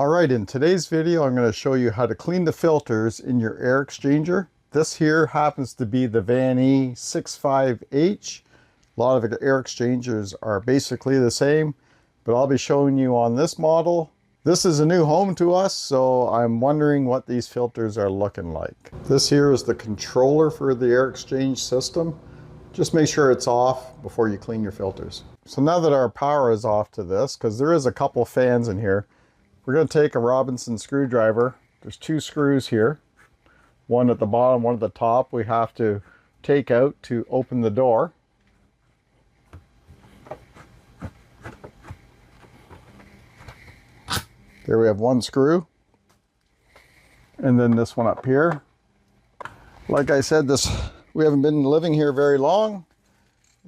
Alright, in today's video I'm going to show you how to clean the filters in your air exchanger. This here happens to be the Van E 65H. A lot of air exchangers are basically the same, but I'll be showing you on this model. This is a new home to us, so I'm wondering what these filters are looking like. This here is the controller for the air exchange system. Just make sure it's off before you clean your filters. So now that our power is off to this, because there is a couple fans in here, we're going to take a Robinson screwdriver. There's two screws here, one at the bottom, one at the top. We have to take out to open the door. There we have one screw, and then this one up here. Like I said, we haven't been living here very long,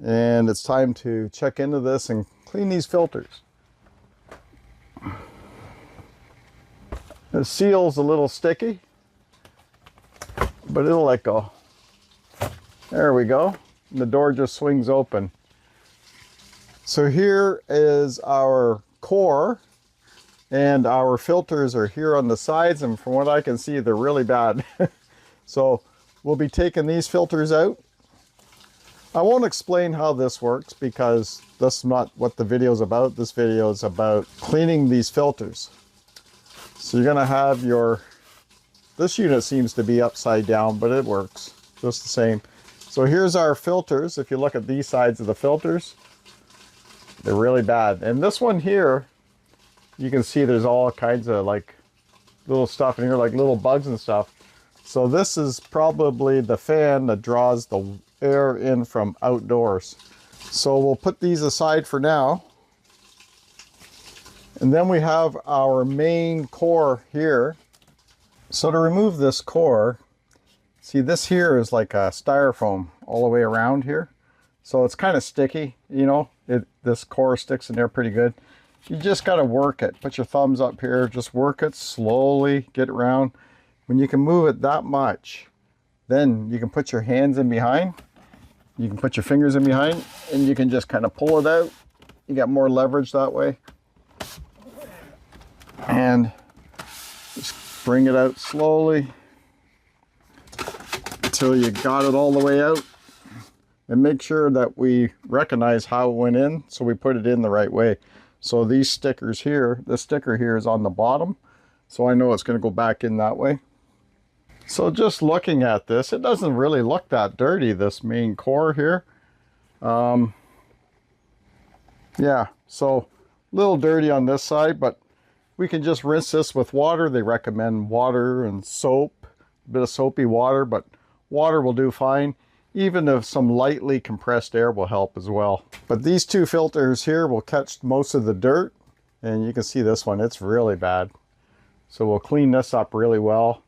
and it's time to check into this and clean these filters. The seal's a little sticky, but it'll let go. There we go. And the door just swings open. So here is our core, and our filters are here on the sides, and from what I can see, they're really bad. So we'll be taking these filters out. I won't explain how this works because that's not what the video is about. This video is about cleaning these filters. So you're going to have this unit seems to be upside down, but it works just the same. So here's our filters. If you look at these sides of the filters, they're really bad. And this one here, you can see there's all kinds of like little stuff in here, like little bugs and stuff. So this is probably the fan that draws the air in from outdoors. So we'll put these aside for now. And then we have our main core here. So to remove this core, see this here is like a styrofoam all the way around here. So it's kind of sticky, you know, this core sticks in there pretty good. You just got to work it. Put your thumbs up here, just work it slowly, get it around. When you can move it that much, then you can put your hands in behind. You can put your fingers in behind, and you can just kind of pull it out. You got more leverage that way. And just bring it out slowly until you got it all the way out. And make sure that we recognize how it went in, so we put it in the right way. So these stickers here, the sticker here is on the bottom, so I know it's going to go back in that way. So just looking at this, it doesn't really look that dirty, this main core here. Yeah, so a little dirty on this side, but we can just rinse this with water. They recommend water and soap, a bit of soapy water, but water will do fine. Even if some lightly compressed air will help as well. But these two filters here will catch most of the dirt, and you can see this one, it's really bad. So we'll clean this up really well.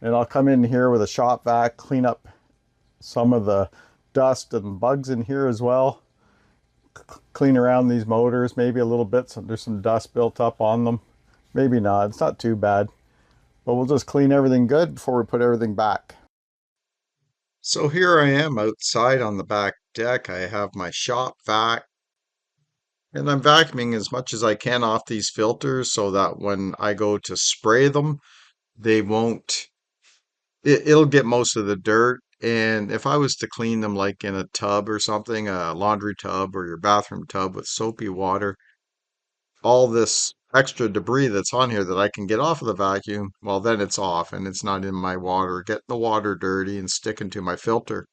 And I'll come in here with a shop vac, clean up some of the dust and bugs in here as well. Clean around these motors, maybe a little bit, so there's some dust built up on them. Maybe not, it's not too bad. But we'll just clean everything good before we put everything back. So here I am outside on the back deck. I have my shop vac, and I'm vacuuming as much as I can off these filters so that when I go to spray them, they won't, it'll get most of the dirt. And if I was to clean them like in a tub or something, a laundry tub or your bathroom tub with soapy water, all this extra debris that's on here that I can get off of the vacuum, well, then it's off and it's not in my water, getting the water dirty and sticking to my filter.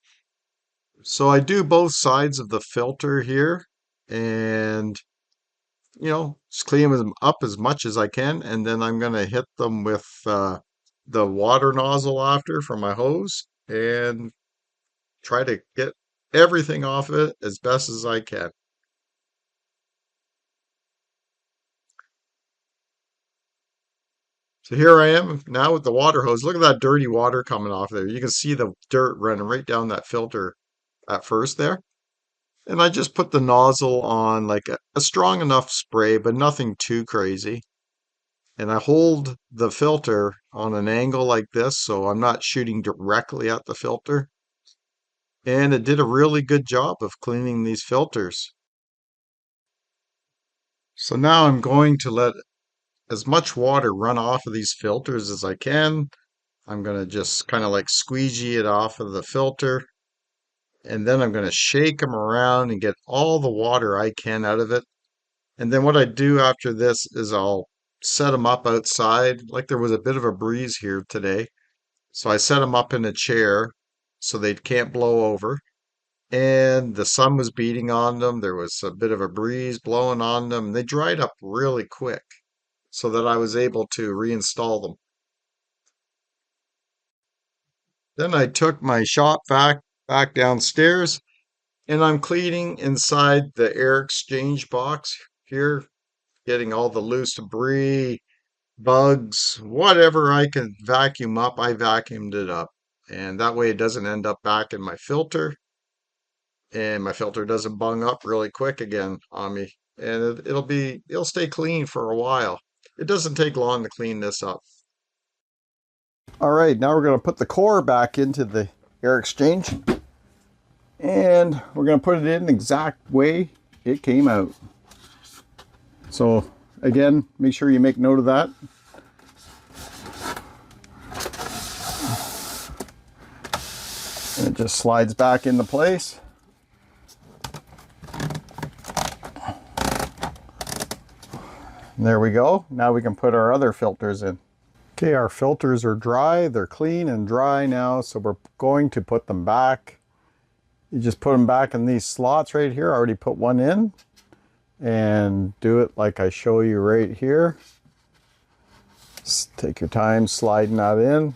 So I do both sides of the filter here, and just clean them up as much as I can, and then I'm going to hit them with the water nozzle after from my hose and try to get everything off it as best as I can. So here I am now with the water hose. Look at that dirty water coming off there. You can see the dirt running right down that filter at first there. And I just put the nozzle on like a strong enough spray, but nothing too crazy. And I hold the filter on an angle like this, so I'm not shooting directly at the filter. And it did a really good job of cleaning these filters. So now I'm going to let as much water run off of these filters as I can. I'm going to just kind of like squeegee it off of the filter. And then I'm going to shake them around and get all the water I can out of it. And then what I do after this is I'll set them up outside. Like there was a bit of a breeze here today. So I set them up in a chair so they can't blow over. And the sun was beating on them. There was a bit of a breeze blowing on them. They dried up really quick so that I was able to reinstall them. Then I took my shop vac back downstairs and I'm cleaning inside the air exchange box here, getting all the loose debris, bugs, whatever I can vacuum up, I vacuumed it up. And that way it doesn't end up back in my filter and my filter doesn't bung up really quick again on me. And it'll stay clean for a while. It doesn't take long to clean this up. All right, now we're going to put the core back into the air exchange. And we're going to put it in the exact way it came out. So again, make sure you make note of that. And it just slides back into place. And there we go. Now we can put our other filters in. Okay, our filters are dry. They're clean and dry now, so we're going to put them back. You just put them back in these slots right here. I already put one in. And do it like I show you right here. Just take your time sliding that in.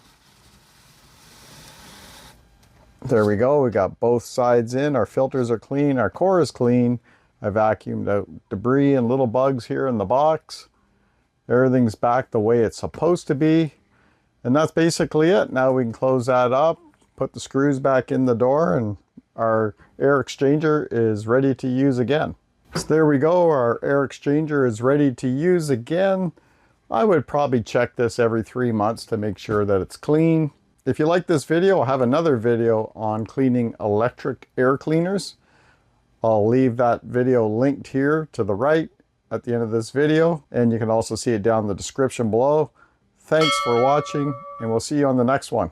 There we go. We got both sides in. Our filters are clean. Our core is clean. I vacuumed out debris and little bugs here in the box. Everything's back the way it's supposed to be. And that's basically it. Now we can close that up, put the screws back in the door, and our air exchanger is ready to use again. So there we go. Our air exchanger is ready to use again. I would probably check this every 3 months to make sure that it's clean. If you like this video, I'll have another video on cleaning electric air cleaners. I'll leave that video linked here to the right at the end of this video, and you can also see it down in the description below. Thanks for watching, and we'll see you on the next one.